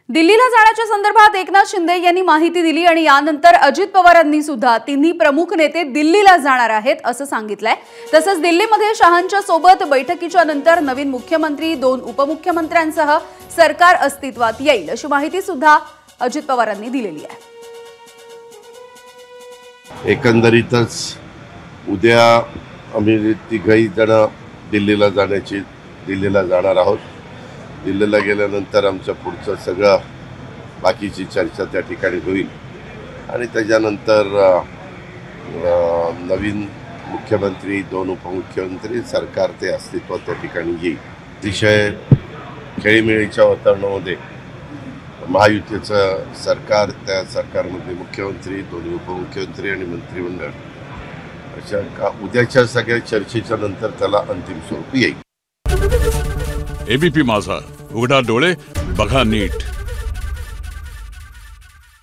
दिल्लीला जाण्याच्या संदर्भात एकनाथ शिंदे यांनी माहिती दिली आणि यानंतर अजित पवारांनी सुद्धा तिन्ही प्रमुख नेते दिल्लीला जाणार आहेत असं सांगितलंय। तसंच दिल्लीमध्ये शहांच्या सोबत बैठकीच्या नंतर नवीन मुख्यमंत्री, 2 उपमुख्यमंत्र्यांसह सरकार अस्तित्वात येईल अशी माहिती सुद्धा अजित पवारांनी दिलेली आहे। एकंदरीतच उद्या आम्ही तिघही जण दिल्लीला जाणार आहोत। दिल्लीला गेल्यानंतर आमचं पुढचं सगळं बाकीची चर्चा त्या ठिकाणी होईल आणि त्याच्यानंतर नवीन मुख्यमंत्री, 2 उपमुख्यमंत्री, सरकार ते अस्तित्वात त्या ठिकाणी येईल। अतिशय खेळीमेळीच्या वातावरणामध्ये महायुतीचं सरकार, त्या सरकारमध्ये मुख्यमंत्री, 2 उपमुख्यमंत्री आणि मंत्रिमंडळ अशा उद्याच्या सगळ्या चर्चेच्या नंतर त्याला अंतिम स्वरूप येईल। एबीपी माझा, उघडा डोळे बघा नीट।